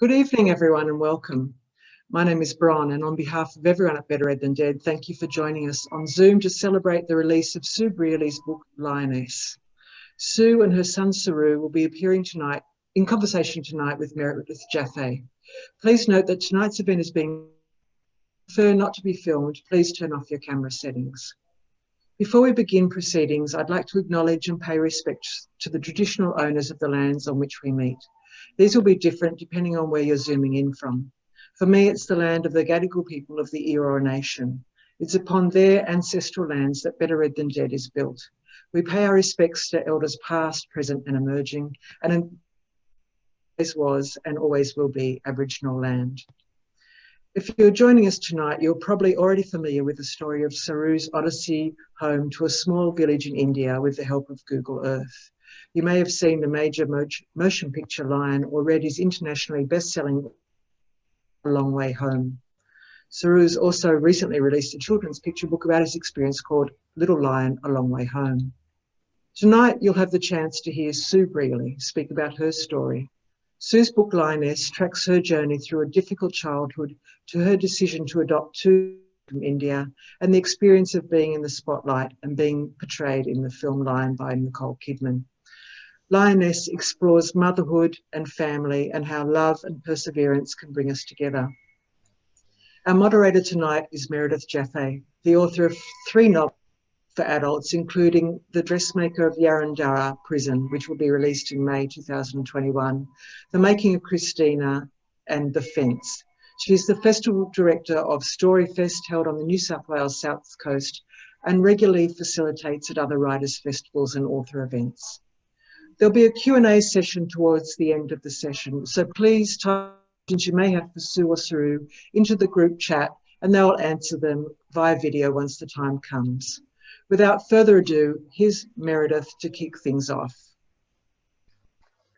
Good evening, everyone, and welcome. My name is Bron, and on behalf of everyone at Better Ed Than Dead, thank you for joining us on Zoom to celebrate the release of Saroo Brierley's book, Lioness. Sue and her son Saroo will be appearing tonight in conversation tonight with Meredith Jaffe. Please note that tonight's event is being prefer not to be filmed. Please turn off your camera settings. Before we begin proceedings, I'd like to acknowledge and pay respect to the traditional owners of the lands on which we meet. These will be different depending on where you're zooming in from. For me, it's the land of the Gadigal people of the Eora Nation. It's upon their ancestral lands that Better Ed Than Dead is built. We pay our respects to elders past, present and emerging, and always was and always will be Aboriginal land. If you're joining us tonight, you're probably already familiar with the story of Saroo's odyssey home to a small village in India with the help of Google Earth. You may have seen the major motion picture Lion or read his internationally best-selling A Long Way Home. Saroo's also recently released a children's picture book about his experience called Little Lion, A Long Way Home. Tonight, you'll have the chance to hear Saroo Brierley speak about her story. Sue's book Lioness tracks her journey through a difficult childhood to her decision to adopt two from India and the experience of being in the spotlight and being portrayed in the film Lion by Nicole Kidman. Lioness explores motherhood and family and how love and perseverance can bring us together. Our moderator tonight is Meredith Jaffe, the author of 3 novels for adults, including The Dressmaker of Yarrandara Prison, which will be released in May 2021, The Making of Christina, and The Fence. She's the festival director of Storyfest, held on the New South Wales South Coast, and regularly facilitates at other writers' festivals and author events. There'll be a Q&A session towards the end of the session, so please type questions you may have for Sue or Saroo into the group chat and they'll answer them via video once the time comes. Without further ado, here's Meredith to kick things off.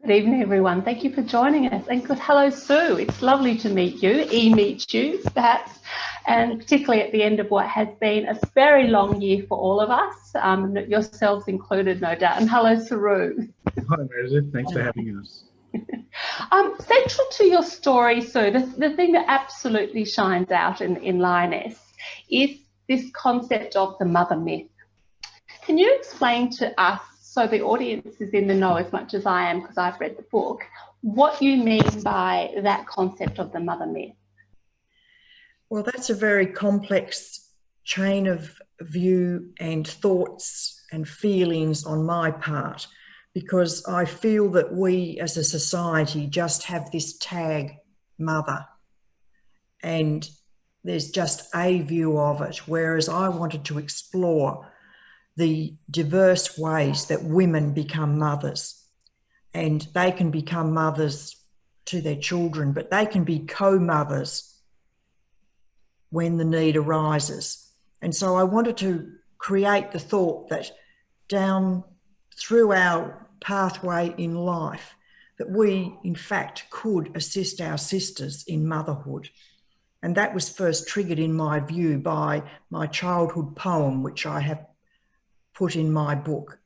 Good evening, everyone. Thank you for joining us. And good hello, Sue. It's lovely to meet you, meet you, perhaps, and particularly at the end of what has been a very long year for all of us, yourselves included, no doubt. And hello, Saroo. Hi, Meredith. Thanks for having us. Central to your story, Sue, the thing that absolutely shines out in Lioness is this concept of the mother myth. Can you explain to us, so the audience is in the know as much as I am because I've read the book, what you mean by that concept of the mother myth? Well, that's a very complex chain of view and thoughts and feelings on my part, because I feel that we as a society just have this tag mother and there's just a view of it, whereas I wanted to explore the diverse ways that women become mothers, and they can become mothers to their children, but they can be co-mothers when the need arises. And so I wanted to create the thought that down through our pathway in life, that we in fact could assist our sisters in motherhood. And that was first triggered in my view by my childhood poem, which I have put in my book,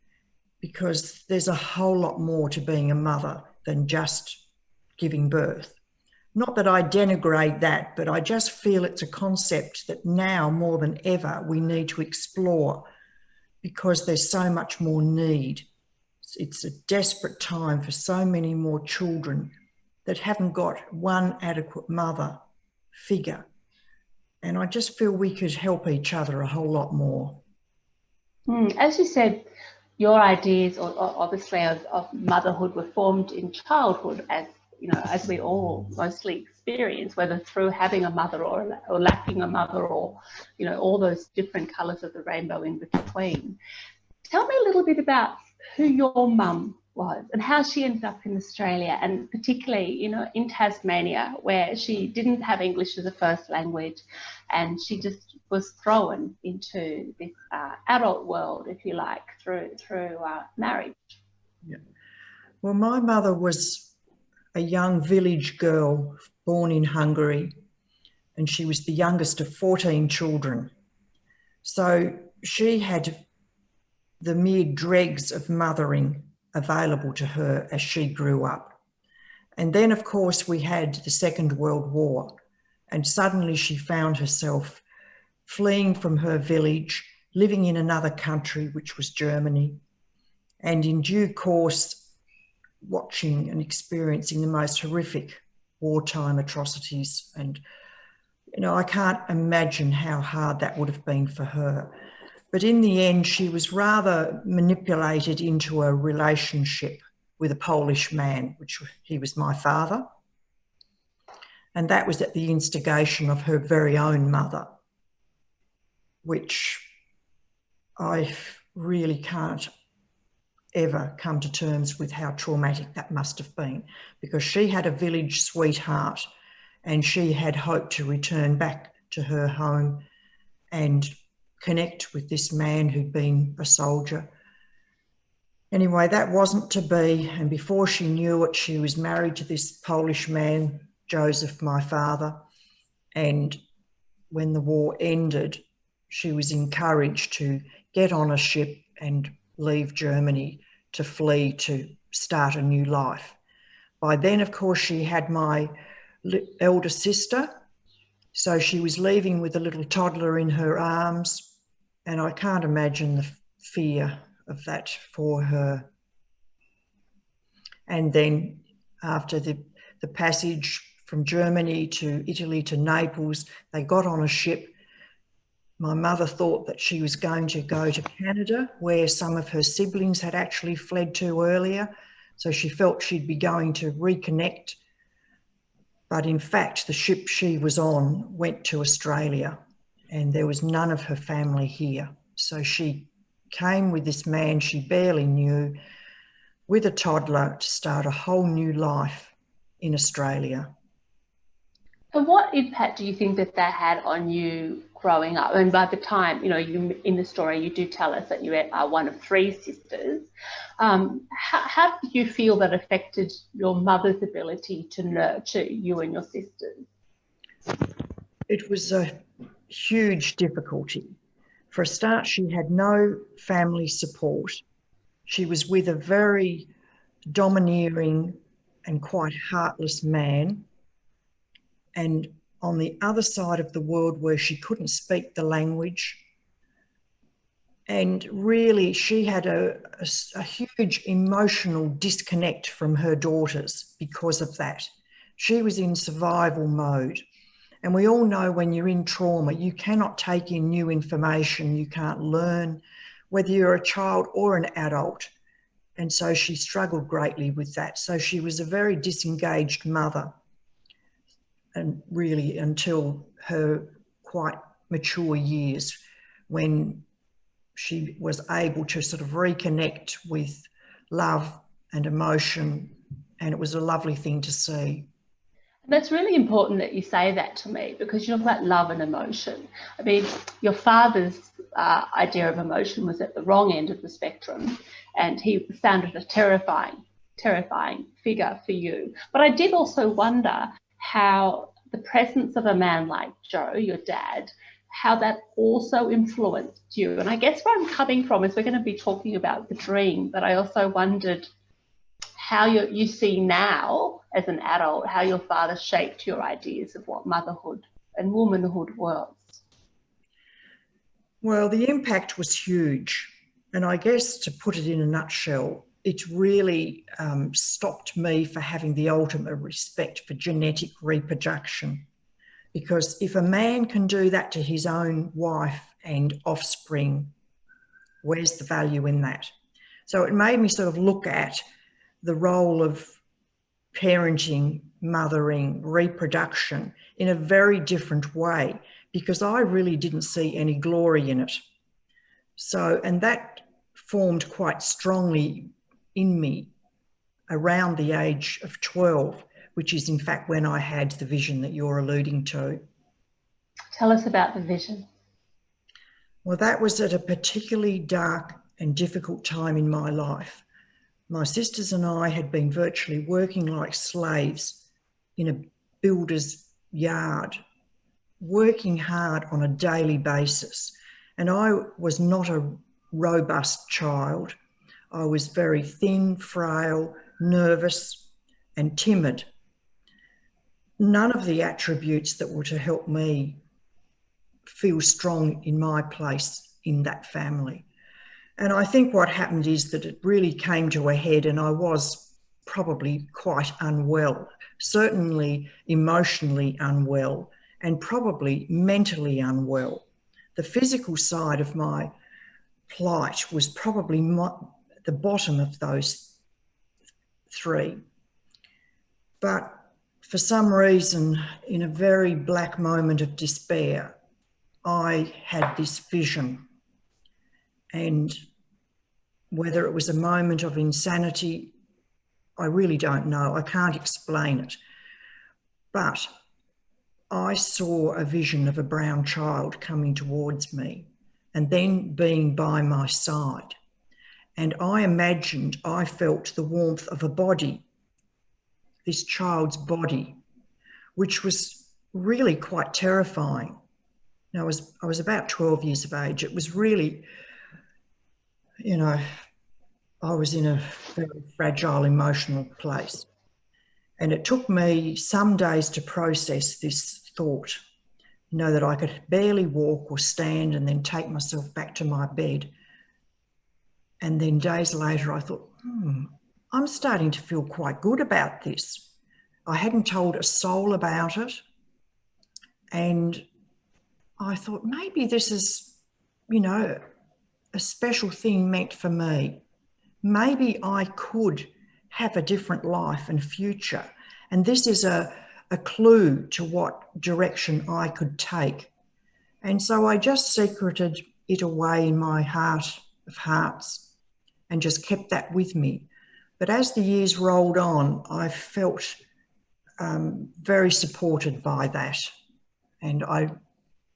because there's a whole lot more to being a mother than just giving birth. Not that I denigrate that, but I just feel it's a concept that now more than ever we need to explore, because there's so much more need. It's a desperate time for so many more children that haven't got one adequate mother figure. And I just feel we could help each other a whole lot more. As you said, your ideas, obviously, of motherhood were formed in childhood, as you know, as we all mostly experience, whether through having a mother or lacking a mother, or you know, all those different colours of the rainbow in between. Tell me a little bit about who your mum was and how she ended up in Australia, and particularly, you know, in Tasmania, where she didn't have English as a first language, and she just was thrown into this adult world, if you like, through marriage. Yeah. Well, my mother was a young village girl born in Hungary, and she was the youngest of 14 children. So she had the mere dregs of mothering available to her as she grew up. And then, of course, we had the Second World War, and suddenly she found herself fleeing from her village, living in another country, which was Germany, and in due course watching and experiencing the most horrific wartime atrocities. And, you know, I can't imagine how hard that would have been for her. But in the end, she was rather manipulated into a relationship with a Polish man, which he was my father. And that was at the instigation of her very own mother, which I really can't ever come to terms with how traumatic that must have been, because she had a village sweetheart and she had hoped to return back to her home and connect with this man who'd been a soldier. Anyway, that wasn't to be, and before she knew it, she was married to this Polish man, Joseph, my father, and when the war ended, she was encouraged to get on a ship and leave Germany to flee to start a new life. By then, of course, she had my elder sister, so she was leaving with a little toddler in her arms, and I can't imagine the fear of that for her. And then after the passage from Germany to Italy to Naples, they got on a ship. My mother thought that she was going to go to Canada, where some of her siblings had actually fled to earlier. So she felt she'd be going to reconnect. But in fact, the ship she was on went to Australia and there was none of her family here. So she came with this man she barely knew with a toddler to start a whole new life in Australia. And what impact do you think that that had on you growing up? And by the time, you know, you in the story, you do tell us that you are one of 3 sisters. How did you feel that affected your mother's ability to nurture you and your sisters? It was a huge difficulty. For a start, she had no family support. She was with a very domineering and quite heartless man. And on the other side of the world where she couldn't speak the language. And really, she had a huge emotional disconnect from her daughters because of that. She was in survival mode. And we all know when you're in trauma, you cannot take in new information, you can't learn, whether you're a child or an adult. And so she struggled greatly with that. So she was a very disengaged mother, and really until her quite mature years, when she was able to sort of reconnect with love and emotion. And it was a lovely thing to see. That's really important that you say that to me, because you talk about love and emotion. I mean, your father's idea of emotion was at the wrong end of the spectrum, and he sounded a terrifying figure for you. But I did also wonder how the presence of a man like Joe, your dad, how that also influenced you. And I guess where I'm coming from is we're going to be talking about the dream, but I also wondered how you see now as an adult, how your father shaped your ideas of what motherhood and womanhood was. Well, the impact was huge. And I guess to put it in a nutshell, it really stopped me for having the ultimate respect for genetic reproduction. Because if a man can do that to his own wife and offspring, where's the value in that? So it made me sort of look at the role of parenting, mothering, reproduction in a very different way, because I really didn't see any glory in it. So, and that formed quite strongly in me around the age of 12, which is in fact when I had the vision that you're alluding to. Tell us about the vision. Well, that was at a particularly dark and difficult time in my life. My sisters and I had been virtually working like slaves in a builder's yard, working hard on a daily basis. And I was not a robust child. I was very thin, frail, nervous, and timid. None of the attributes that were to help me feel strong in my place in that family. And I think what happened is that it really came to a head, and I was probably quite unwell, certainly emotionally unwell, and probably mentally unwell. The physical side of my plight was probably the bottom of those three. But for some reason, in a very black moment of despair, I had this vision. And whether it was a moment of insanity, I really don't know. I can't explain it. But I saw a vision of a brown child coming towards me and then being by my side. And I imagined I felt the warmth of a body, this child's body, which was really quite terrifying. Now, I was about 12 years of age. It was really, you know, I was in a very fragile emotional place. And it took me some days to process this thought, you know, that I could barely walk or stand and then take myself back to my bed. And then days later, I thought, I'm starting to feel quite good about this. I hadn't told a soul about it. And I thought, maybe this is, you know, a special thing meant for me. Maybe I could have a different life and future. And this is a clue to what direction I could take. And so I just secreted it away in my heart of hearts and just kept that with me. But as the years rolled on, I felt very supported by that. And I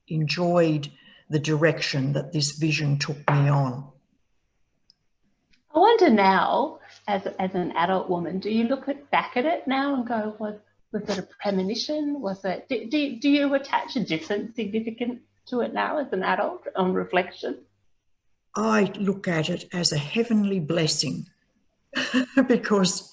enjoyed the direction that this vision took me on. I wonder now, as an adult woman, do you look back at it now and go, was it a premonition? Was it? Do you attach a different significance to it now as an adult on reflection? I look at it as a heavenly blessing because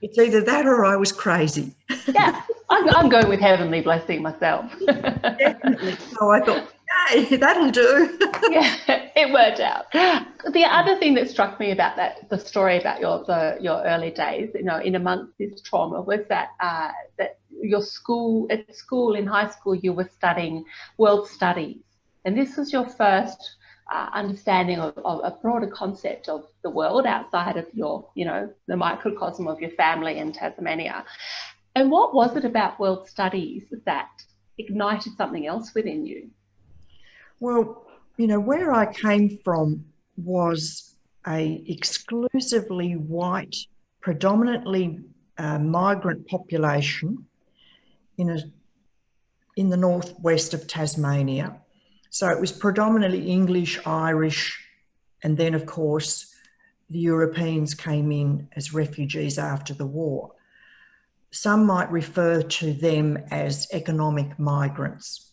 it's either that or I was crazy. Yeah, I'm going with heavenly blessing myself. Definitely. So I thought, hey, that'll do. Yeah, it worked out. The other thing that struck me about the story about your early days, you know, in amongst this trauma, was that that in high school, you were studying world studies, and this was your first understanding of a broader concept of the world outside of your, you know, the microcosm of your family in Tasmania. And what was it about world studies that ignited something else within you? Well, you know, where I came from was a exclusively white, predominantly migrant population in the northwest of Tasmania. So it was predominantly English, Irish, and then, of course, the Europeans came in as refugees after the war. Some might refer to them as economic migrants,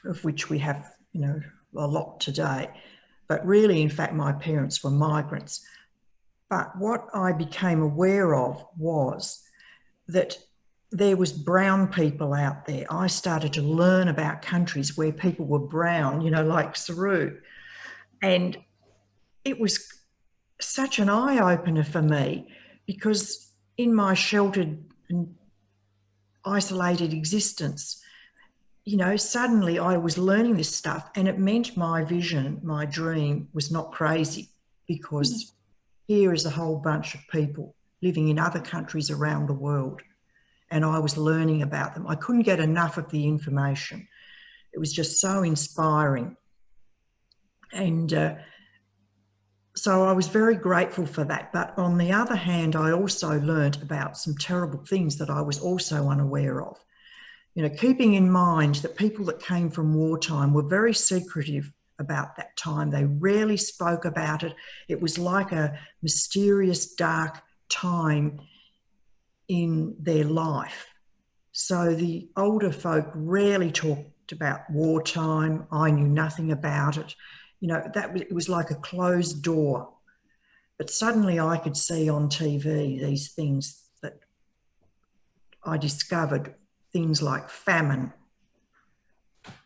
of which we have, you know, a lot today. But really, in fact, my parents were migrants. But what I became aware of was that there was brown people out there. I started to learn about countries where people were brown, you know, like Saroo. And it was such an eye-opener for me because in my sheltered and isolated existence, you know, suddenly I was learning this stuff and it meant my vision, my dream was not crazy because here is a whole bunch of people living in other countries around the world. And I was learning about them. I couldn't get enough of the information. It was just so inspiring. And so I was very grateful for that. But on the other hand, I also learned about some terrible things that I was also unaware of. You know, keeping in mind that people that came from wartime were very secretive about that time. They rarely spoke about it. It was like a mysterious, dark time in their life. So the older folk rarely talked about wartime. I knew nothing about it. You know, it was like a closed door. But suddenly I could see on TV these things I discovered things like famine.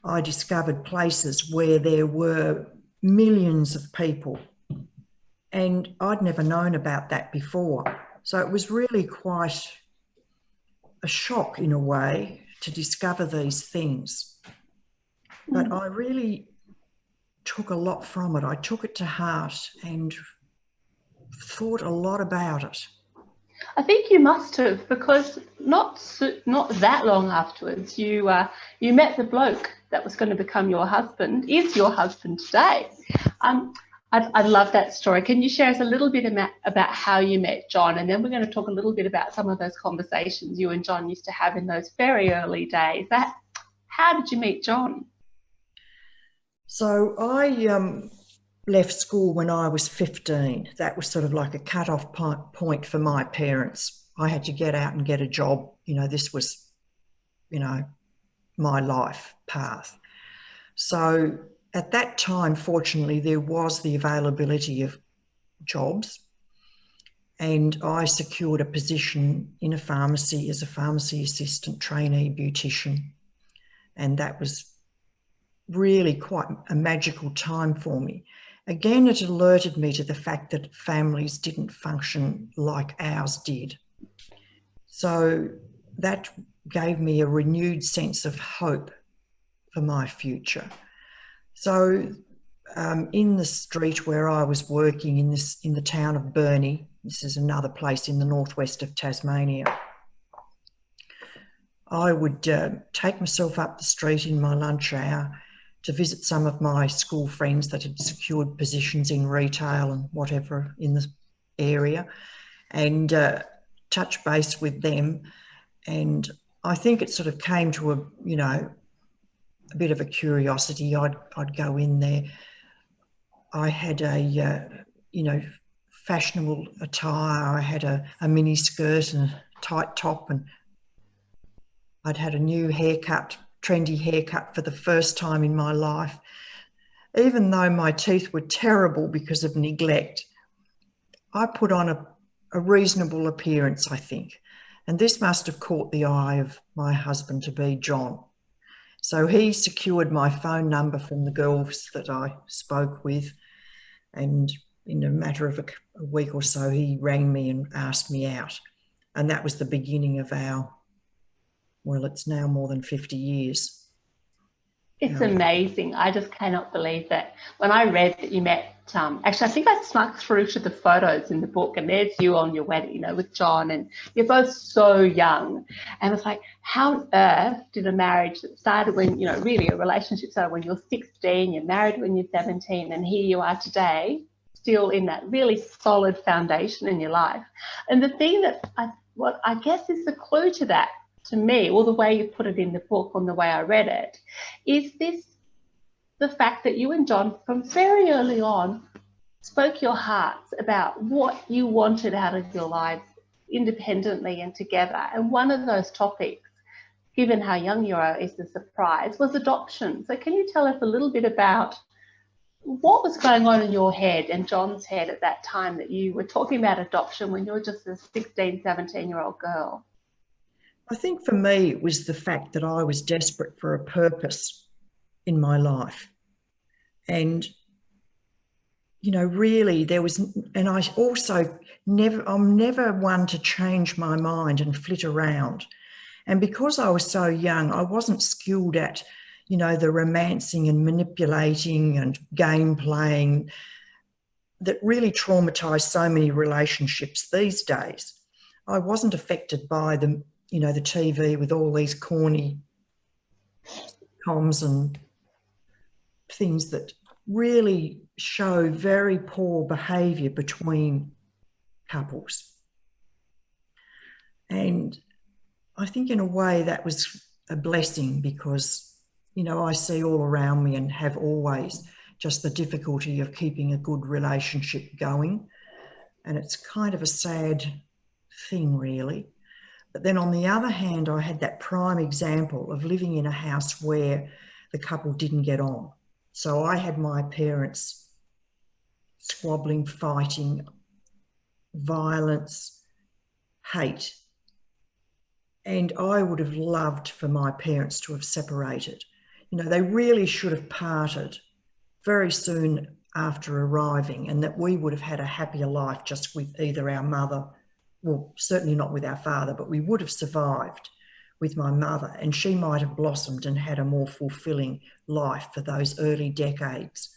I discovered places where there were millions of people, and I'd never known about that before. So it was really quite a shock in a way to discover these things. But I really took a lot from it. I took it to heart and thought a lot about it. I think you must have, because not that long afterwards, you met the bloke that was going to become your husband, is your husband today. I'd love that story. Can you share us a little bit about how you met John? And then we're going to talk a little bit about some of those conversations you and John used to have in those very early days. How did you meet John? So I left school when I was 15. That was sort of like a cut-off point for my parents. I had to get out and get a job. You know, this was, you know, my life path. So at that time, fortunately, there was the availability of jobs, and I secured a position in a pharmacy as a pharmacy assistant, trainee beautician, and that was really quite a magical time for me. Again, it alerted me to the fact that families didn't function like ours did. So that gave me a renewed sense of hope for my future. So in the street where I was working in the town of Burnie, this is another place in the northwest of Tasmania, I would take myself up the street in my lunch hour to visit some of my school friends that had secured positions in retail and whatever in the area, and touch base with them. And I think it sort of came to a bit of a curiosity. I'd go in there. I had a fashionable attire. I had a mini skirt and a tight top, and I'd had a new haircut, trendy haircut for the first time in my life. Even though my teeth were terrible because of neglect, I put on a reasonable appearance, I think. And this must have caught the eye of my husband-to-be, John. So he secured my phone number from the girls that I spoke with, and in a matter of a week or so, he rang me and asked me out. And that was the beginning of well, it's now more than 50 years. It's amazing. I just cannot believe that. When I read that you met, actually, I think I snuck through to the photos in the book, and there's you on your wedding, with John, and you're both so young. And it's like, how on earth did a marriage that started when, really a relationship started when you're 16, you're married when you're 17, and here you are today, still in that really solid foundation in your life. And the thing that what I guess is the clue to that, to me, or the way you put it in the book, on the way I read it, is the fact that you and John, from very early on, spoke your hearts about what you wanted out of your lives independently and together. And one of those topics, given how young you are, is the surprise, was adoption. So can you tell us a little bit about what was going on in your head and John's head at that time that you were talking about adoption when you were just a 16, 17-year-old girl? I think for me, it was the fact that I was desperate for a purpose in my life. And, really there was, and I also I'm never one to change my mind and flit around. And because I was so young, I wasn't skilled at, the romancing and manipulating and game playing that really traumatise so many relationships these days. I wasn't affected by the TV with all these corny comms and things that really show very poor behaviour between couples. And I think in a way that was a blessing, because, I see all around me and have always just the difficulty of keeping a good relationship going. And it's kind of a sad thing, really. But then on the other hand, I had that prime example of living in a house where the couple didn't get on. So I had my parents squabbling, fighting, violence, hate. And I would have loved for my parents to have separated. You know, they really should have parted very soon after arriving, and that we would have had a happier life just with either our mother, well, certainly not with our father, but we would have survived with my mother, and she might have blossomed and had a more fulfilling life for those early decades.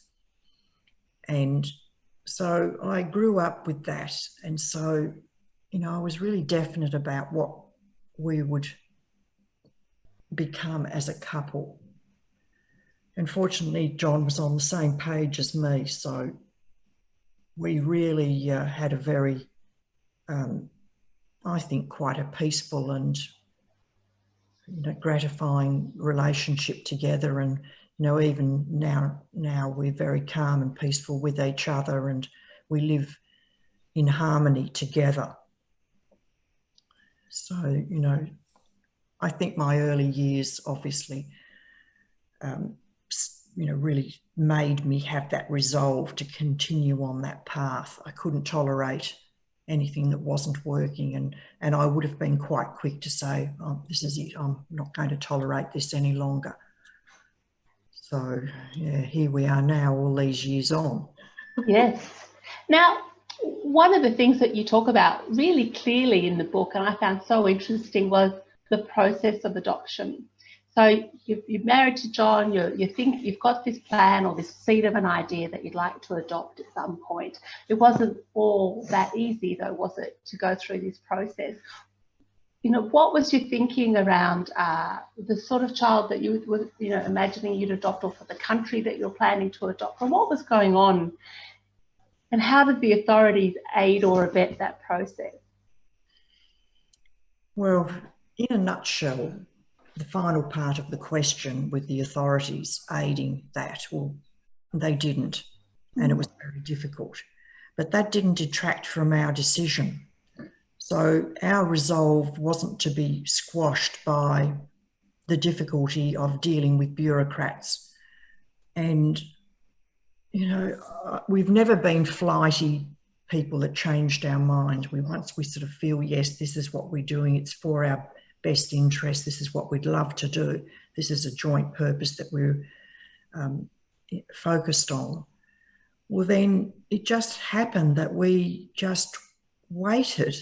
And so I grew up with that. And so, you know, I was really definite about what we would become as a couple. Unfortunately, John was on the same page as me, so we really had a very, I think, quite a peaceful and, you know, gratifying relationship together. And, you know, even now we're very calm and peaceful with each other, and we live in harmony together. So, you know, I think my early years obviously, you know, really made me have that resolve to continue on that path. I couldn't tolerate anything that wasn't working, and I would have been quite quick to say, oh, this is it, I'm not going to tolerate this any longer. So, yeah, here we are now, all these years on. Yes. Now, one of the things that you talk about really clearly in the book, and I found so interesting, was the process of adoption. So you're married to John, you think you've got this plan or this seed of an idea that you'd like to adopt at some point. It wasn't all that easy, though, was it, to go through this process? You know, what was your thinking around the sort of child that you were, you know, imagining you'd adopt, or for the country that you're planning to adopt, and what was going on? And how did the authorities aid or abet that process? Well, in a nutshell, the final part of the question with the authorities aiding that, well, they didn't, and it was very difficult. But that didn't detract from our decision. So our resolve wasn't to be squashed by the difficulty of dealing with bureaucrats. And, you know, we've never been flighty people that changed our mind. Once we sort of feel, yes, this is what we're doing, it's for our best interest, this is what we'd love to do, this is a joint purpose that we're focused on. Well, then it just happened that we just waited.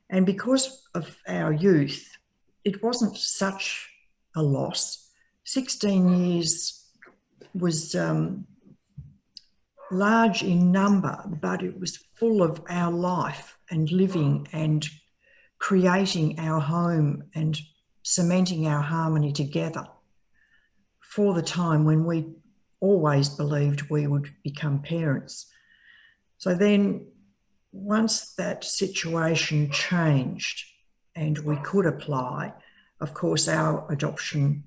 And because of our youth, it wasn't such a loss. 16 years was large in number, but it was full of our life and living and creating our home and cementing our harmony together for the time when we always believed we would become parents. So then once that situation changed and we could apply, of course, our adoption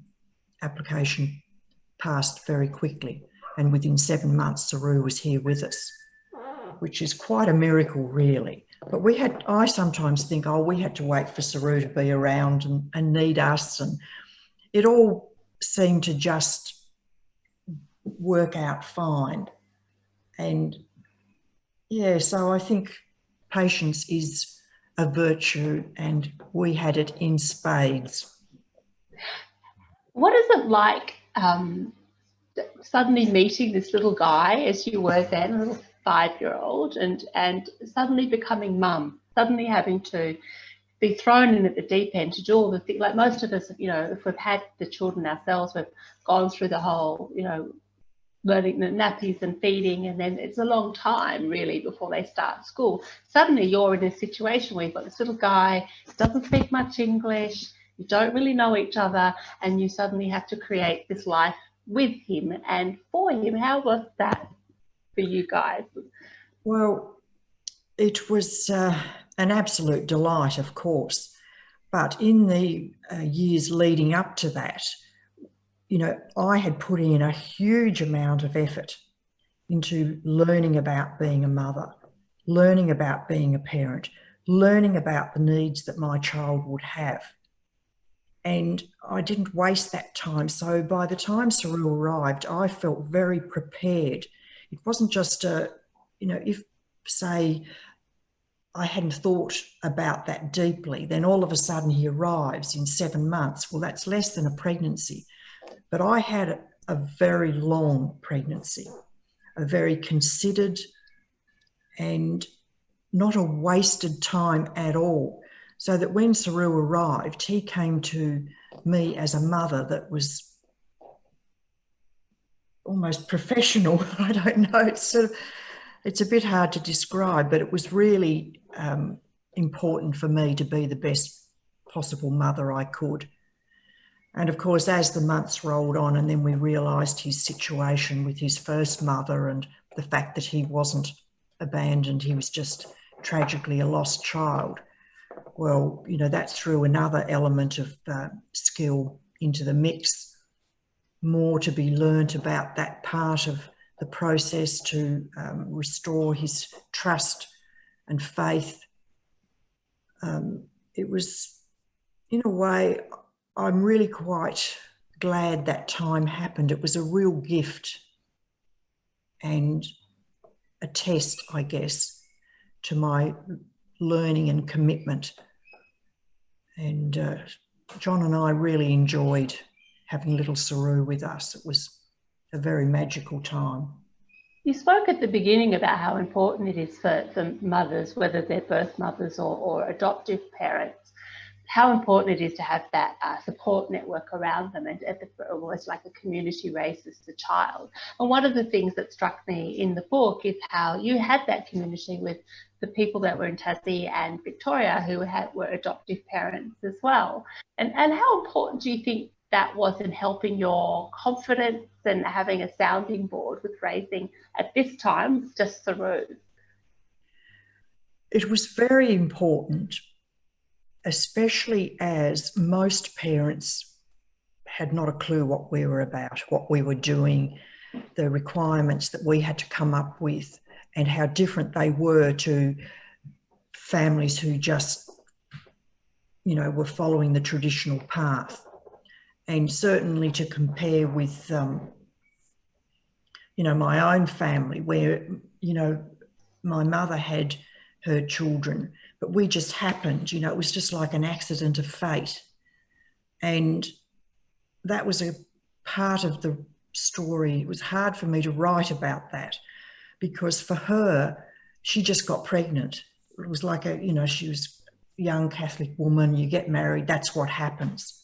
application passed very quickly. And within 7 months, Saroo was here with us, which is quite a miracle, really. But I sometimes think, oh, we had to wait for Saroo to be around and need us. And it all seemed to just work out fine. And yeah, so I think patience is a virtue, and we had it in spades. What is it like suddenly meeting this little guy, as you were then, a little 5-year-old, and suddenly becoming mum, suddenly having to be thrown in at the deep end to do all the things? Like most of us, you know, if we've had the children ourselves, we've gone through the whole, you know, learning the nappies and feeding, and then it's a long time really before they start school. Suddenly you're in a situation where you've got this little guy, doesn't speak much English, you don't really know each other, and you suddenly have to create this life with him and for him. How was that for you guys? Well, it was an absolute delight, of course, but in the years leading up to that, you know, I had put in a huge amount of effort into learning about being a mother, learning about being a parent, learning about the needs that my child would have. And I didn't waste that time. So by the time Saroo arrived, I felt very prepared. It wasn't just you know, if, say, I hadn't thought about that deeply. Then all of a sudden he arrives in 7 months. Well, that's less than a pregnancy. But I had a very long pregnancy, a very considered and not a wasted time at all. So that when Saroo arrived, he came to me as a mother that was almost professional. I don't know. It's a bit hard to describe, but it was really important for me to be the best possible mother I could. And of course, as the months rolled on and then we realised his situation with his first mother and the fact that he wasn't abandoned, he was just tragically a lost child. Well, you know, that threw another element of skill into the mix, more to be learnt about that part of the process to restore his trust and faith. It was, in a way, I'm really quite glad that time happened. It was a real gift and a test, I guess, to my learning and commitment. And John and I really enjoyed having little Saroo with us. It was a very magical time. You spoke at the beginning about how important it is for mothers, whether they're birth mothers or adoptive parents, how important it is to have that support network around them, and almost like a community raises the child. And one of the things that struck me in the book is how you had that community with the people that were in Tassie and Victoria who were adoptive parents as well. And how important do you think that was in helping your confidence and having a sounding board with raising, at this time, just Saroo? It was very important, especially as most parents had not a clue what we were about, what we were doing, the requirements that we had to come up with, and how different they were to families who just, you know, were following the traditional path. And certainly to compare with, you know, my own family where, you know, my mother had her children, but we just happened, you know, it was just like an accident of fate. And that was a part of the story. It was hard for me to write about that because for her, she just got pregnant. It was like a, you know, she was a young Catholic woman, you get married, that's what happens.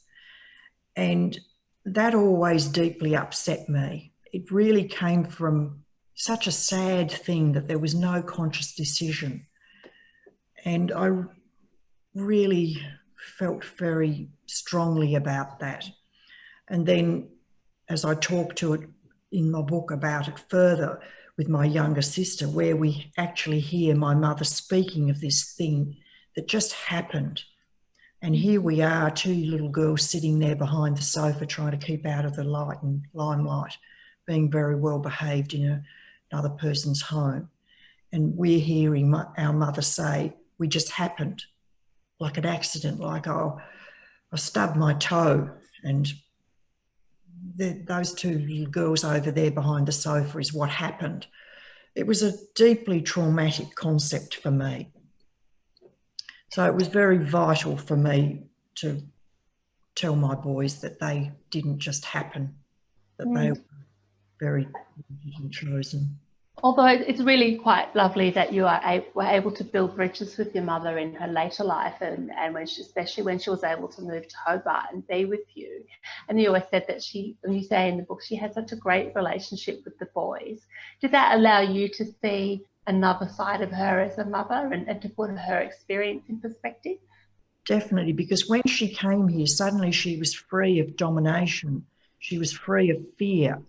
And that always deeply upset me. It really came from such a sad thing that there was no conscious decision. And I really felt very strongly about that. And then as I talked to it in my book about it further with my younger sister, where we actually hear my mother speaking of this thing that just happened. And here we are, two little girls sitting there behind the sofa trying to keep out of the light and limelight, being very well behaved in another person's home. And we're hearing our mother say, we just happened, like an accident, like, oh, I stubbed my toe. And those two little girls over there behind the sofa is what happened. It was a deeply traumatic concept for me. So it was very vital for me to tell my boys that they didn't just happen, that they were very chosen. Although it's really quite lovely that you were able to build bridges with your mother in her later life, and when especially when she was able to move to Hobart and be with you. And you always said that and you say in the book, she had such a great relationship with the boys. Did that allow you to see another side of her as a mother and to put her experience in perspective? Definitely, because when she came here, suddenly she was free of domination. She was free of fear.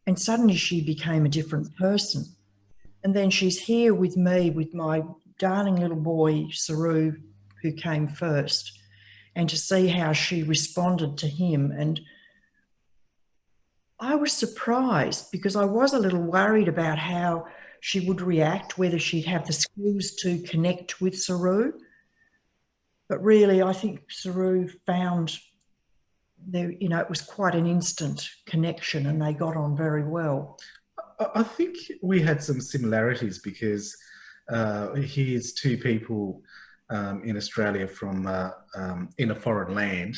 And suddenly she became a different person. And then she's here with me, with my darling little boy, Saroo, who came first, and to see how she responded to him. And I was surprised because I was a little worried about how she would react, whether she'd have the skills to connect with Saroo. But really, I think Saroo found there, you know, it was quite an instant connection and they got on very well. I think we had some similarities because here's two people in Australia from in a foreign land,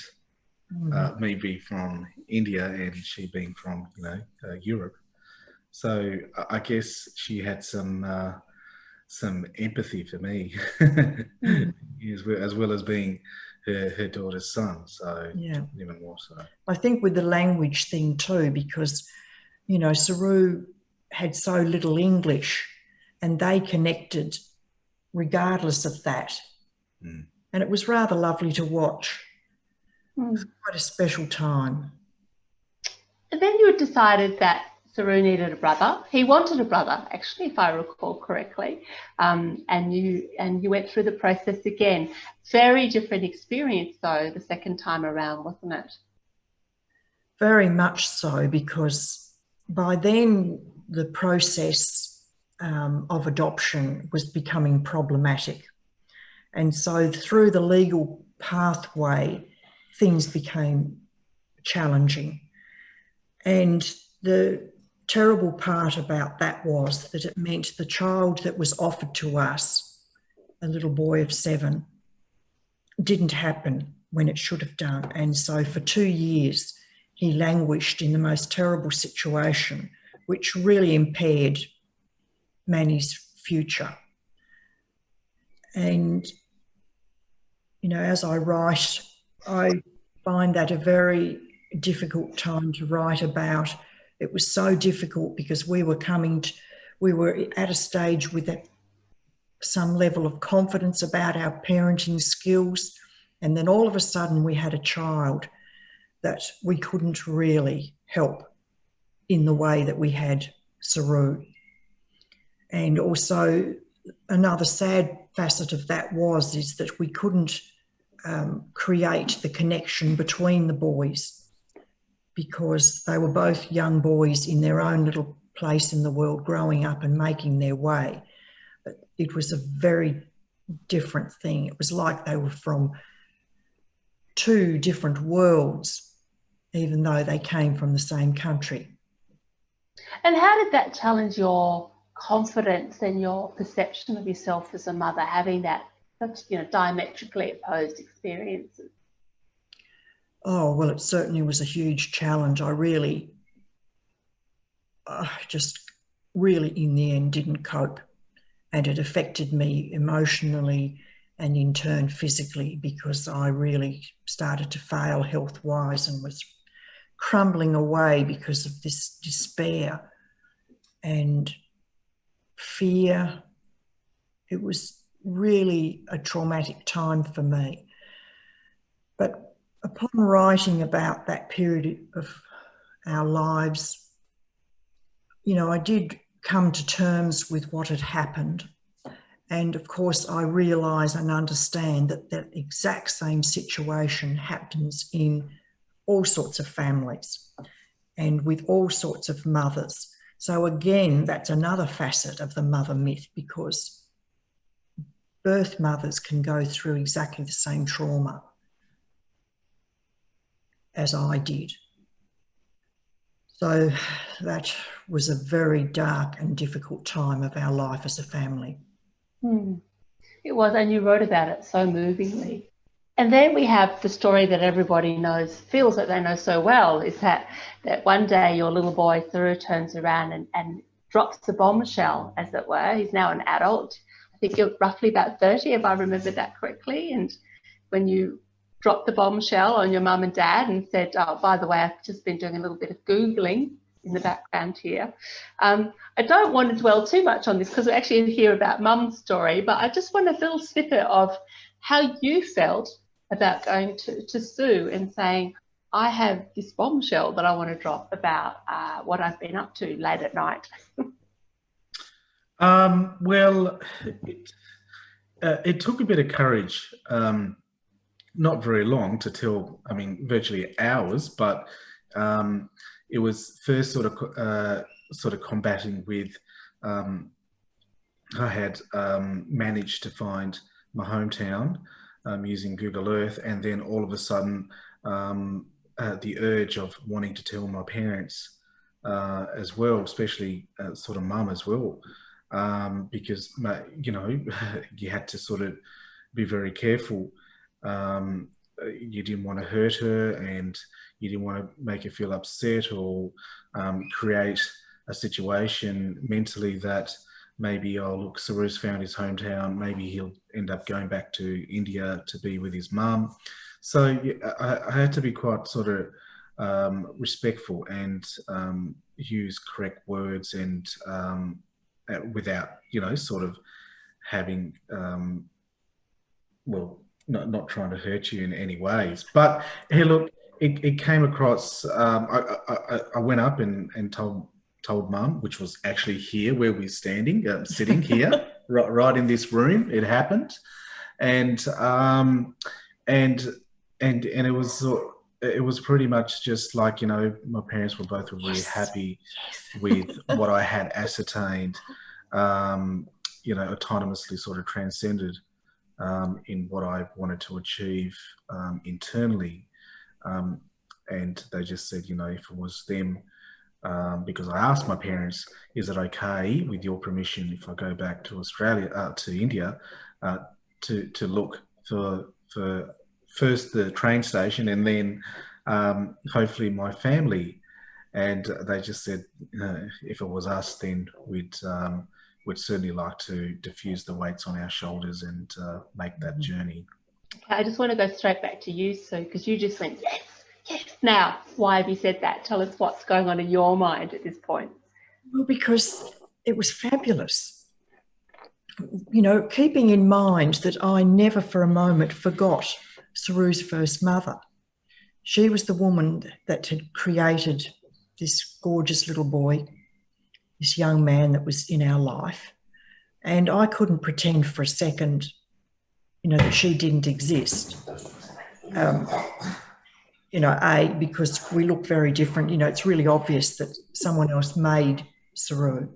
me being from India and she being from, you know, Europe. So I guess she had some empathy for me, as well as being her daughter's son. So yeah, even more so. I think with the language thing too, because, you know, Saroo had so little English and they connected regardless of that. And it was rather lovely to watch. It was quite a special time. And then you had decided that Saroo needed a brother. He wanted a brother, actually, if I recall correctly. And you went through the process again. Very different experience, though, the second time around, wasn't it? Very much so, because by then the process of adoption was becoming problematic. And so through the legal pathway, things became challenging. And the terrible part about that was that it meant the child that was offered to us, a little boy of 7, didn't happen when it should have done. And so for 2 years, he languished in the most terrible situation, which really impaired Manny's future. And, you know, as I write, I find that a very difficult time to write about. It was so difficult because we were at a stage with some level of confidence about our parenting skills. And then all of a sudden we had a child that we couldn't really help in the way that we had Saroo. And also another sad facet of that is that we couldn't create the connection between the boys, because they were both young boys in their own little place in the world, growing up and making their way. But it was a very different thing. It was like they were from 2 different worlds, even though they came from the same country. And how did that challenge your confidence and your perception of yourself as a mother, having that such, you know, diametrically opposed experiences? Oh, well, it certainly was a huge challenge. I really, just really in the end didn't cope. And it affected me emotionally and in turn physically, because I really started to fail health-wise and was crumbling away because of this despair and fear. It was really a traumatic time for me. But upon writing about that period of our lives, you know, I did come to terms with what had happened. And of course, I realise and understand that that exact same situation happens in all sorts of families and with all sorts of mothers. So again, that's another facet of the mother myth, because birth mothers can go through exactly the same trauma as I did. So that was a very dark and difficult time of our life as a family. It was, and you wrote about it so movingly. And then we have the story that everybody knows, feels that they know so well, is that one day your little boy Saroo turns around and drops a bombshell, as it were. He's now an adult. I think you're roughly about 30, if I remember that correctly. And when you dropped the bombshell on your mum and dad and said, oh, by the way, I've just been doing a little bit of Googling in the background here. I don't want to dwell too much on this because we actually hear about mum's story, but I just want a little snippet of how you felt about going to Sue and saying, I have this bombshell that I want to drop about what I've been up to late at night. Well, it took a bit of courage, not very long to tell, I mean, virtually hours, but it was first sort of combating with, I had managed to find my hometown using Google Earth, and then all of a sudden the urge of wanting to tell my parents as well, especially sort of mum as well. because, you know, you had to sort of be very careful. You didn't want to hurt her, and you didn't want to make her feel upset or create a situation mentally that maybe, oh, look, Saroo's found his hometown, maybe he'll end up going back to India to be with his mum. So I had to be quite sort of respectful and use correct words, and without, you know, sort of having, well, not trying to hurt you in any ways. But hey, look, it came across. I went up and told Mum, which was actually here where we're standing, sitting here, right in this room. It happened, and it was pretty much just like, you know, my parents were both really happy with what I had ascertained, you know, autonomously sort of transcended in what I wanted to achieve internally. And they just said, you know, if it was them, because I asked my parents, is it okay with your permission if I go back to Australia, to India, to look for first the train station and then hopefully my family. And they just said, if it was us, then we'd certainly like to diffuse the weights on our shoulders and make that journey. I just want to go straight back to you, Sue, because you just went, yes, yes. Now, why have you said that? Tell us what's going on in your mind at this point. Well, because it was fabulous. You know, keeping in mind that I never for a moment forgot Saroo's first mother. She was the woman that had created this gorgeous little boy, this young man that was in our life. And I couldn't pretend for a second, you know, that she didn't exist. You know, because we look very different. You know, it's really obvious that someone else made Saroo.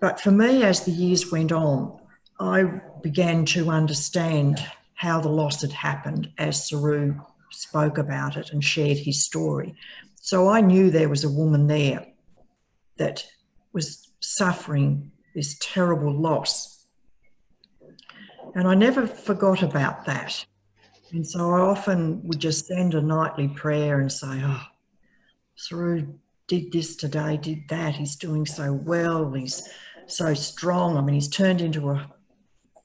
But for me, as the years went on, I began to understand how the loss had happened as Saroo spoke about it and shared his story. So I knew there was a woman there that was suffering this terrible loss. And I never forgot about that. And so I often would just send a nightly prayer and say, oh, Saroo did this today, did that. He's doing so well. He's so strong. I mean, he's turned into a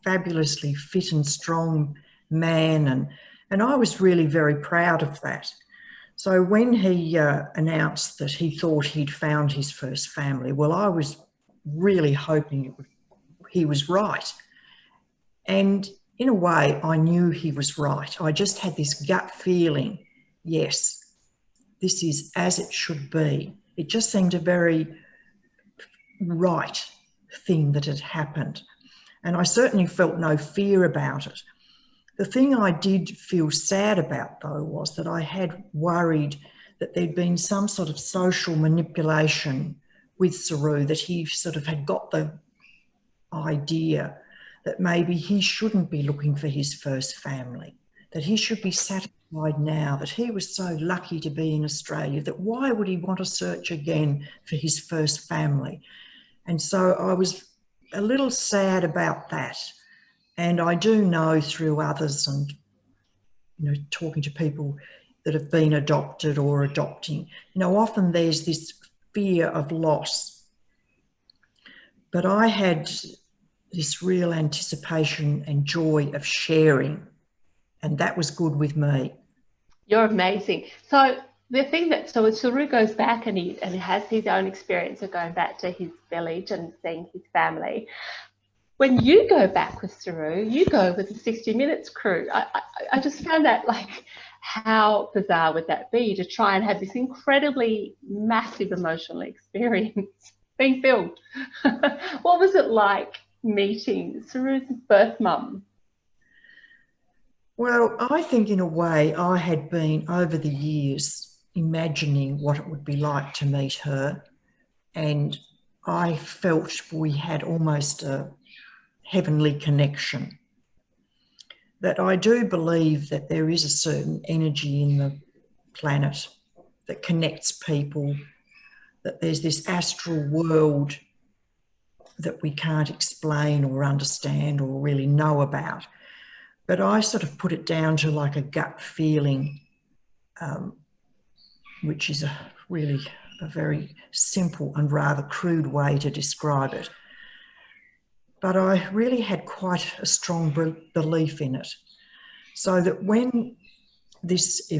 fabulously fit and strong man. And I was really very proud of that. So when he announced that he thought he'd found his first family, well, I was really hoping he was right. And in a way, I knew he was right. I just had this gut feeling, yes, this is as it should be. It just seemed a very right thing that had happened. And I certainly felt no fear about it. The thing I did feel sad about, though, was that I had worried that there'd been some sort of social manipulation with Saroo, that he sort of had got the idea that maybe he shouldn't be looking for his first family, that he should be satisfied now, that he was so lucky to be in Australia, that why would he want to search again for his first family? And so I was a little sad about that. And I do know through others and, you know, talking to people that have been adopted or adopting, you know, often there's this fear of loss. But I had this real anticipation and joy of sharing, and that was good with me. You're amazing. So the thing that, so Saroo goes back and he has his own experience of going back to his village and seeing his family. When you go back with Saroo, you go with the 60 Minutes crew. I just found that, like, how bizarre would that be to try and have this incredibly massive emotional experience being filmed? What was it like meeting Saroo's birth mum? Well, I think in a way I had been over the years imagining what it would be like to meet her, and I felt we had almost a heavenly connection. That I do believe that there is a certain energy in the planet that connects people, that there's this astral world that we can't explain or understand or really know about. But I sort of put it down to like a gut feeling, which is really a very simple and rather crude way to describe it. But I really had quite a strong belief in it. So that when this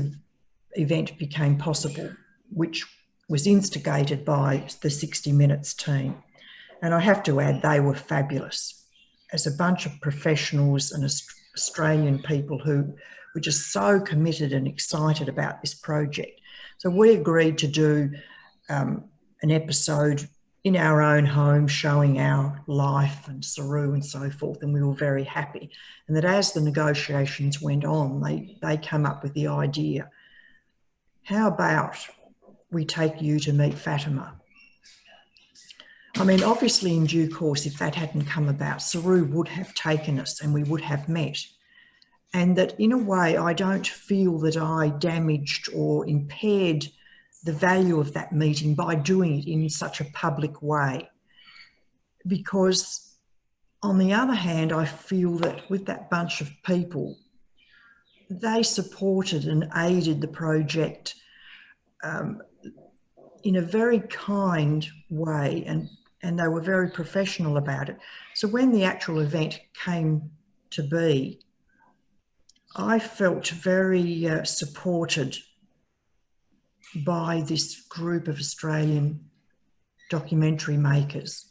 event became possible, which was instigated by the 60 Minutes team, and I have to add, they were fabulous, as a bunch of professionals and Australian people who were just so committed and excited about this project. So we agreed to do an episode in our own home showing our life and Saroo and so forth, and we were very happy. And that as the negotiations went on, they came up with the idea, how about we take you to meet Fatima? I mean, obviously in due course, if that hadn't come about, Saroo would have taken us and we would have met. And that in a way, I don't feel that I damaged or impaired the value of that meeting by doing it in such a public way. Because on the other hand, I feel that with that bunch of people, they supported and aided the project in a very kind way, and they were very professional about it. So when the actual event came to be, I felt very supported by this group of Australian documentary makers.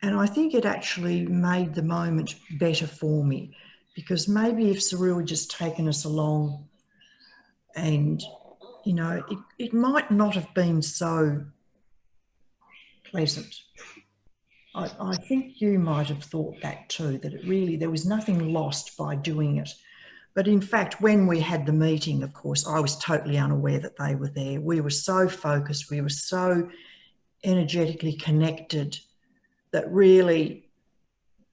And I think it actually made the moment better for me, because maybe if Saroo had just taken us along and, you know, it might not have been so pleasant. I think you might have thought that too, that it really, there was nothing lost by doing it. But in fact, when we had the meeting, of course, I was totally unaware that they were there. We were so focused, we were so energetically connected that really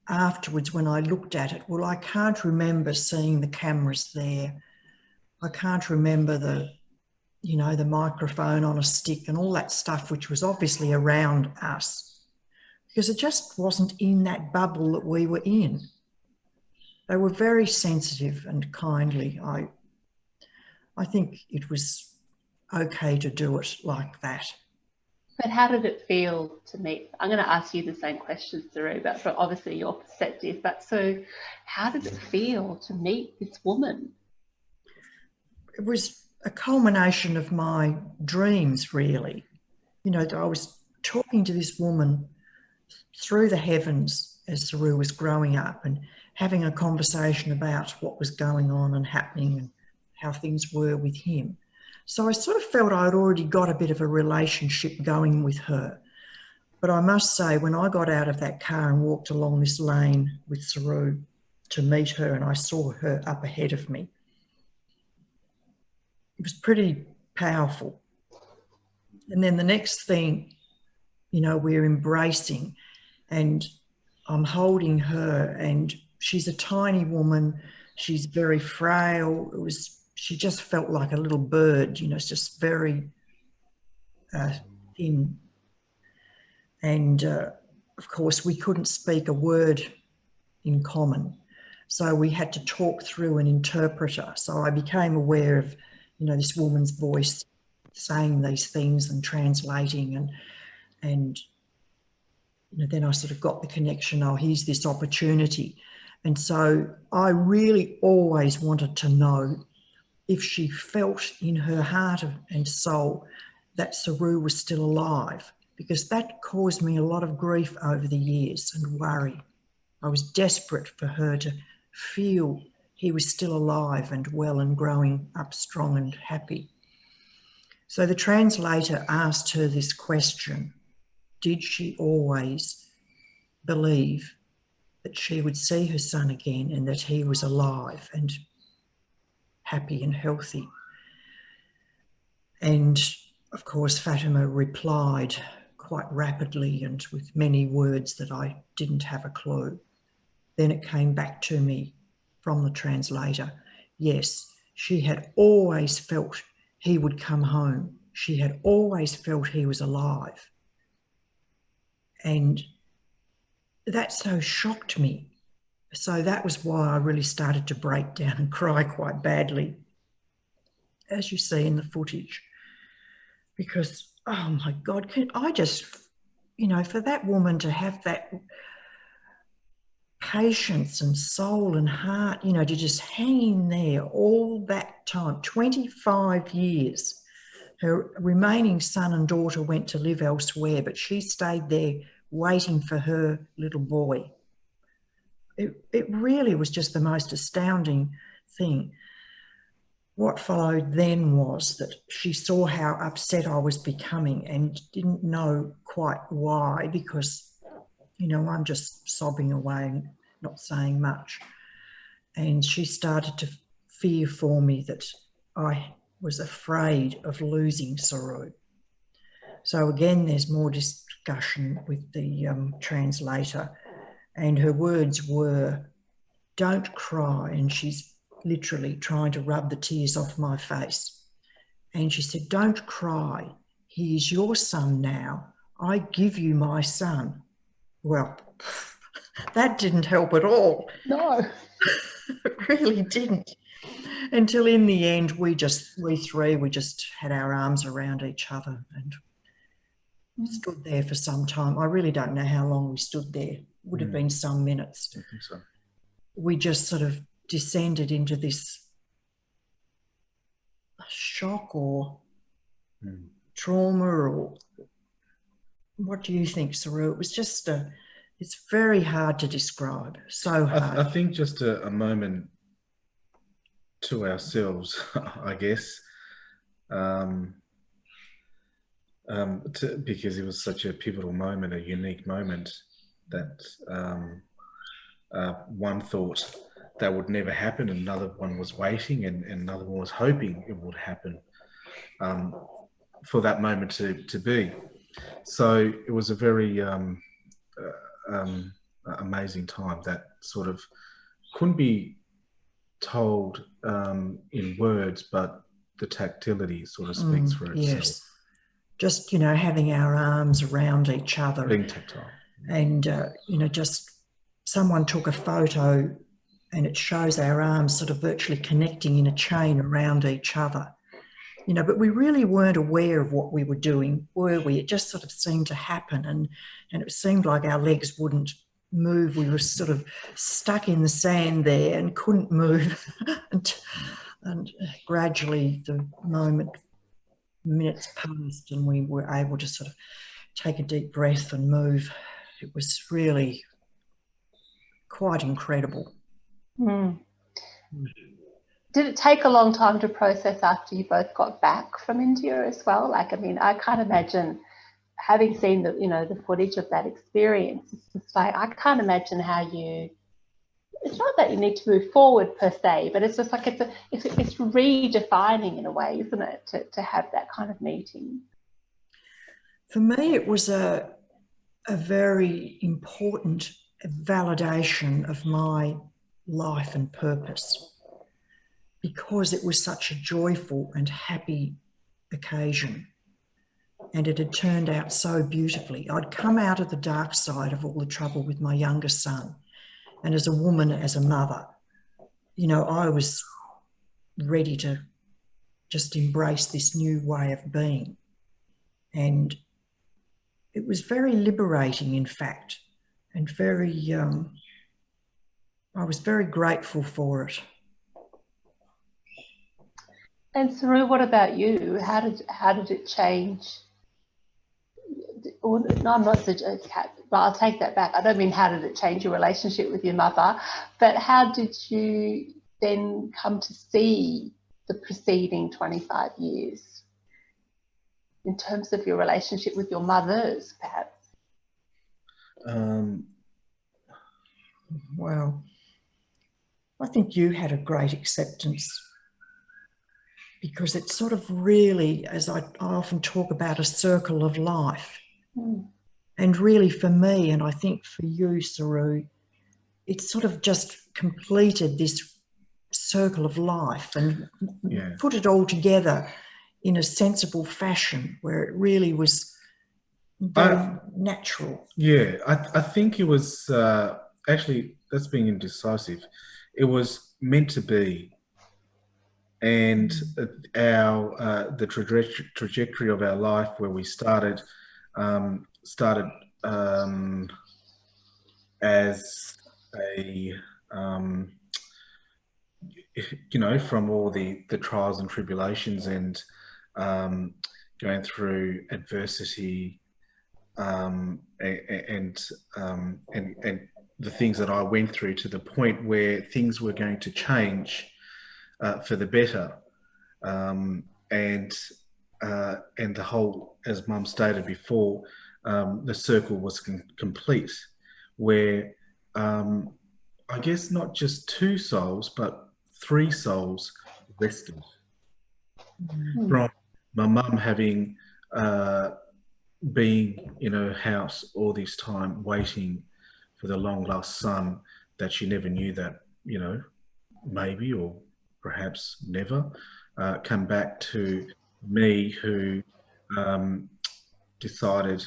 afterwards when I looked at it, well, I can't remember seeing the cameras there. I can't remember the, you know, the microphone on a stick and all that stuff, which was obviously around us, because it just wasn't in that bubble that we were in. They were very sensitive and kindly. I think it was okay to do it like that. But how did it feel to meet? I'm going to ask you the same question, Saroo, but from obviously your perspective. But so how did it feel to meet this woman? It was a culmination of my dreams, really. You know, I was talking to this woman through the heavens as Saroo was growing up and having a conversation about what was going on and happening and how things were with him. So I sort of felt I'd already got a bit of a relationship going with her. But I must say, when I got out of that car and walked along this lane with Saroo to meet her, and I saw her up ahead of me, it was pretty powerful. And then the next thing, you know, we're embracing and I'm holding her, and she's a tiny woman. She's very frail. She just felt like a little bird, you know, it's just very thin. And of course, we couldn't speak a word in common. So we had to talk through an interpreter. So I became aware of, you know, this woman's voice saying these things and translating, and you know, then I sort of got the connection, oh, here's this opportunity. And so I really always wanted to know if she felt in her heart and soul that Saroo was still alive, because that caused me a lot of grief over the years and worry. I was desperate for her to feel he was still alive and well and growing up strong and happy. So the translator asked her this question: did she always believe that she would see her son again and that he was alive and happy and healthy? And of course, Fatima replied quite rapidly and with many words that I didn't have a clue. Then it came back to me from the translator. Yes, she had always felt he would come home. She had always felt he was alive. And that so shocked me. So that was why I really started to break down and cry quite badly, as you see in the footage. Because, oh my God, I just, you know, for that woman to have that patience and soul and heart, you know, to just hang in there all that time, 25 years. Her remaining son and daughter went to live elsewhere, but she stayed there waiting for her little boy. It really was just the most astounding thing. What followed then was that she saw how upset I was becoming and didn't know quite why, because, you know, I'm just sobbing away and not saying much. And she started to fear for me that I was afraid of losing Saroo. So again, there's more discussion with the translator, and her words were, "Don't cry," and she's literally trying to rub the tears off my face. And she said, "Don't cry. He is your son now. I give you my son." Well, that didn't help at all. No. It really didn't. Until in the end, we three had our arms around each other and stood there for some time. I really don't know how long we stood there. It would have been some minutes. I think so. We just sort of descended into this shock or trauma, or what do you think, Saroo? It was just it's very hard to describe, so hard. I think just a moment to ourselves, I guess, because it was such a pivotal moment, a unique moment, that one thought that would never happen, another one was waiting, and another one was hoping it would happen, for that moment to be. So it was a very amazing time that sort of couldn't be told in words, but the tactility sort of speaks for itself. Yes, just, you know, having our arms around each other, being tactile, and you know, just someone took a photo and it shows our arms sort of virtually connecting in a chain around each other, you know, but we really weren't aware of what we were doing, were we? It just sort of seemed to happen, and it seemed like our legs wouldn't move. We were sort of stuck in the sand there and couldn't move. and gradually the minutes passed and we were able to sort of take a deep breath and move. It was really quite incredible. Did it take a long time to process after you both got back from India as well? Like, I mean, I can't imagine, having seen the, you know, the footage of that experience, it's just like, I can't imagine how it's not that you need to move forward per se, but it's just like it's redefining in a way, isn't it, to have that kind of meeting? For me, it was a very important validation of my life and purpose, because it was such a joyful and happy occasion, and it had turned out so beautifully. I'd come out of the dark side of all the trouble with my younger son, and as a woman, as a mother, you know, I was ready to just embrace this new way of being, and it was very liberating, in fact, and very I was very grateful for it. And Saroo, what about you? How did it change? Or, no, I'm not suggesting, well, I'll take that back. I don't mean how did it change your relationship with your mother, but how did you then come to see the preceding 25 years in terms of your relationship with your mothers, perhaps? Well, I think you had a great acceptance, because it's sort of really, as I often talk about, a circle of life. And really for me, and I think for you, Saroo, it's sort of just completed this circle of life and put it all together in a sensible fashion, where it really was very natural. Yeah, I think it was actually, that's being indecisive. It was meant to be, and the trajectory of our life, where we started as a from all the trials and tribulations, and going through adversity, and the things that I went through, to the point where things were going to change for the better, and the whole, as Mum stated before, the circle was complete, where I guess not just 2 souls, but 3 souls rested from my mum having been in her house all this time, waiting for the long lost son that she never knew that, maybe or perhaps never come back, to me, who decided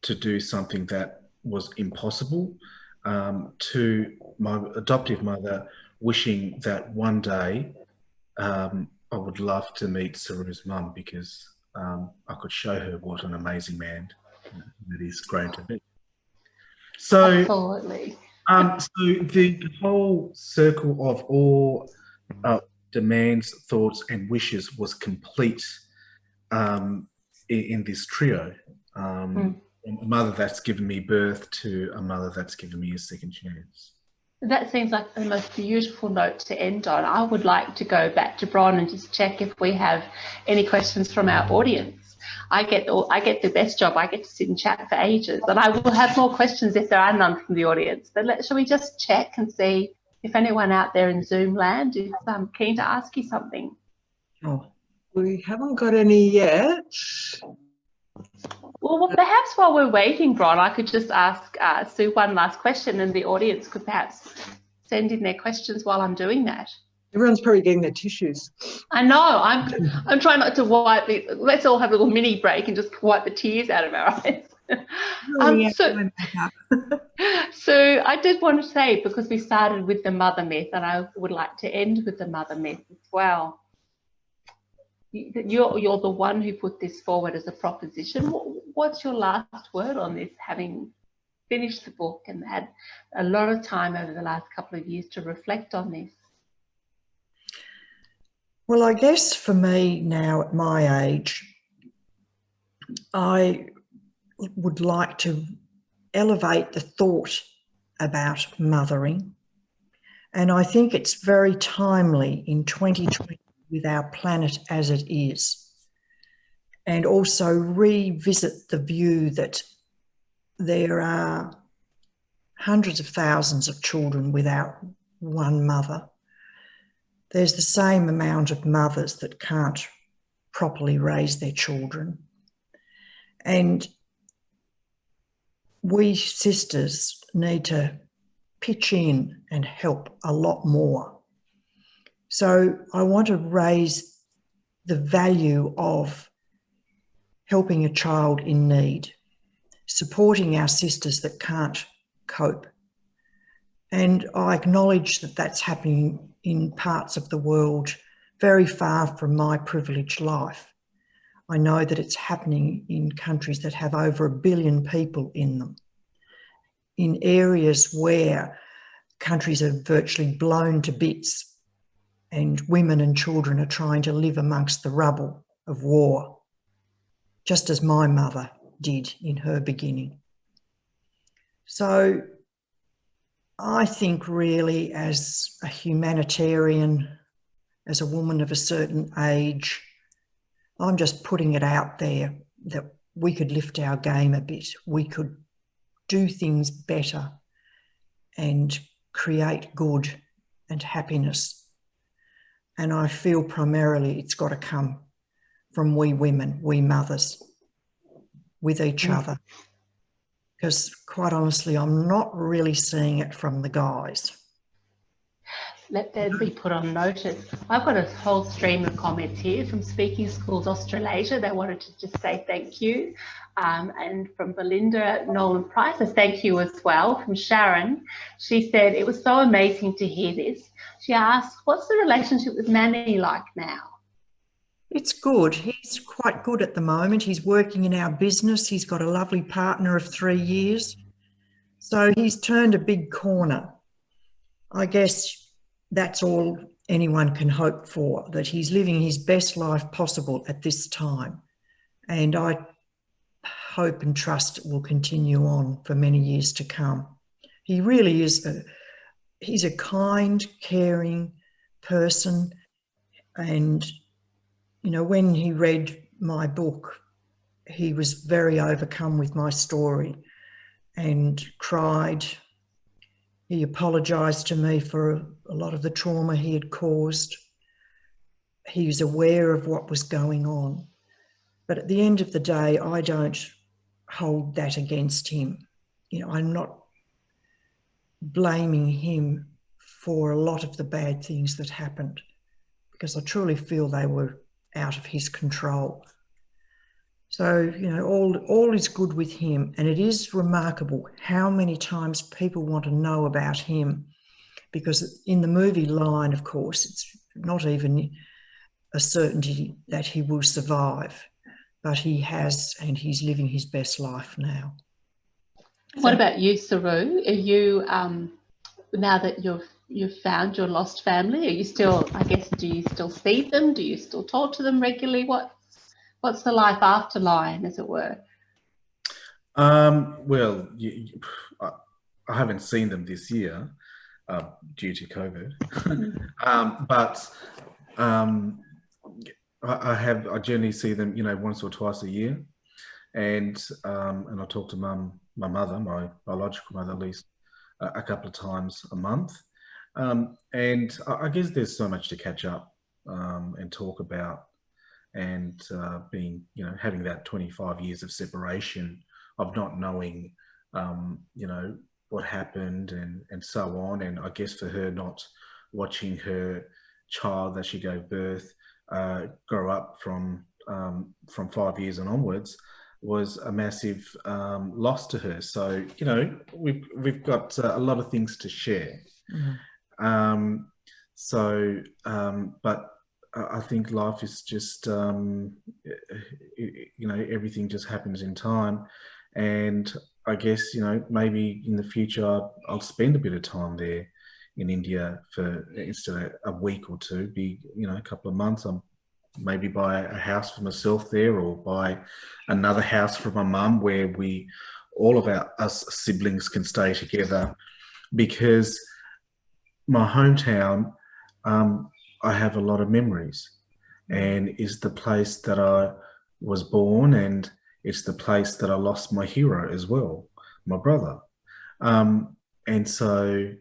to do something that was impossible, to my adoptive mother wishing that one day I would love to meet Saroo's mum, because I could show her what an amazing man that he's grown to be. So, Absolutely. so the whole circle of all demands, thoughts, and wishes was complete in this trio. A mother that's given me birth to a mother that's given me a second chance. That seems like the most beautiful note to end on. I would like to go back to Bron and just check if we have any questions from our audience. I get the best job. I get to sit and chat for ages, and I will have more questions if there are none from the audience. But shall we just check and see if anyone out there in Zoom land is keen to ask you something? Oh, we haven't got any yet. Well, perhaps while we're waiting, Bron, I could just ask Sue one last question, and the audience could perhaps send in their questions while I'm doing that. Everyone's probably getting their tissues. I know. I'm trying not to wipe the. Let's all have a little mini break and just wipe the tears out of our eyes. So I did want to say, because we started with the mother myth, and I would like to end with the mother myth as well. You're the one who put this forward as a proposition. What's your last word on this, having finished the book and had a lot of time over the last couple of years to reflect on this? Well, I guess for me now at my age, I would like to elevate the thought about mothering. And I think it's very timely in 2020 with our planet as it is. And also revisit the view that there are hundreds of thousands of children without one mother. There's the same amount of mothers that can't properly raise their children. And we sisters need to pitch in and help a lot more. So I want to raise the value of helping a child in need, supporting our sisters that can't cope. And I acknowledge that that's happening in parts of the world very far from my privileged life. I know that it's happening in countries that have over 1 billion people in them, in areas where countries are virtually blown to bits and women and children are trying to live amongst the rubble of war, just as my mother did in her beginning. So I think really, as a humanitarian, as a woman of a certain age, I'm just putting it out there that we could lift our game a bit. We could do things better and create good and happiness. And I feel primarily it's got to come from we women, we mothers, with each other. Because quite honestly, I'm not really seeing it from the guys. let them be put on notice. I've got a whole stream of comments here from Speaking Schools Australasia. They wanted to just say thank you. And from Belinda Nolan Price, a thank you as well. From Sharon, she said, it was so amazing to hear this. She asked, what's the relationship with Manny like now? It's good. He's quite good at the moment. He's working in our business. He's got a lovely partner of 3 years. So he's turned a big corner. I guess that's all anyone can hope for, that he's living his best life possible at this time. And I hope and trust it will continue on for many years to come. He really is he's a kind, caring person. And, you know, when he read my book, he was very overcome with my story and cried. He apologised to me for a lot of the trauma he had caused. He was aware of what was going on. But at the end of the day, I don't hold that against him. You know, I'm not blaming him for a lot of the bad things that happened, because I truly feel they were out of his control. So, you know, all is good with him. And it is remarkable how many times people want to know about him, because in the movie Line, of course, it's not even a certainty that he will survive, but he has, and he's living his best life now. What about you, Saroo? Are you, now that you've found your lost family, are you still, I guess, do you still see them? Do you still talk to them regularly? What's the life after Lion, as it were? Well, I haven't seen them this year due to COVID, but I generally see them, you know, once or twice a year, and I talk to my mother, my biological mother, at least a couple of times a month, and I guess there's so much to catch up and talk about. And being, you know, having that 25 years of separation, of not knowing, you know, what happened and so on. And I guess for her, not watching her child that she gave birth grow up from 5 years and onwards was a massive loss to her. So, you know, we've got a lot of things to share. Mm-hmm. But I think life is just, you know, everything just happens in time. And I guess, you know, maybe in the future, I'll spend a bit of time there in India for, instead of a week or two, be, you know, a couple of months. I'll maybe buy a house for myself there, or buy another house for my mum, where all of us siblings can stay together, because my hometown, I have a lot of memories, and is the place that I was born, and it's the place that I lost my hero as well, my brother. And so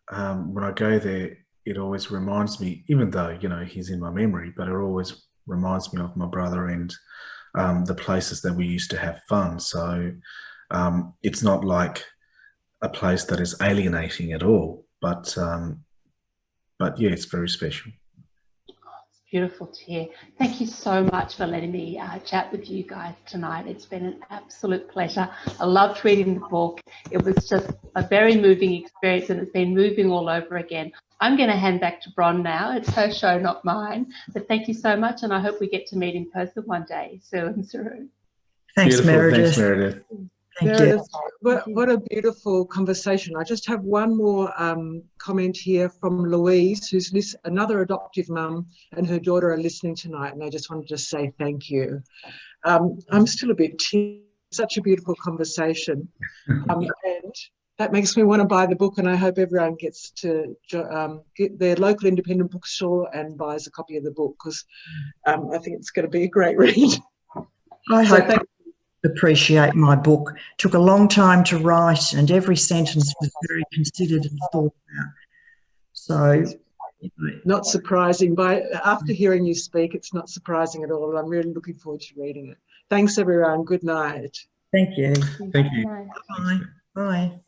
when I go there, it always reminds me, even though, you know, he's in my memory, but it always reminds me of my brother and the places that we used to have fun. So it's not like a place that is alienating at all, but yeah, it's very special. Beautiful to hear. Thank you so much for letting me chat with you guys tonight. It's been an absolute pleasure. I loved reading the book. It was just a very moving experience, and it's been moving all over again. I'm going to hand back to Bron now. It's her show, not mine. But thank you so much, and I hope we get to meet in person one day, Sue and Saroo. Thanks, Meredith. Thanks, Meredith. Thank Meredith, you. what a beautiful conversation. I just have one more comment here from Louise, who's another adoptive mum, and her daughter are listening tonight, and I just wanted to say thank you. I'm still a bit teary. Such a beautiful conversation, and that makes me want to buy the book, and I hope everyone gets to get their local independent bookstore and buys a copy of the book, because I think it's going to be a great read. I hope appreciate my book. Took a long time to write, and every sentence was very considered and thought about. So, not surprising. After hearing you speak, it's not surprising at all. I'm really looking forward to reading it. Thanks, everyone. Good night. Thank you. Thank you. Bye. Bye.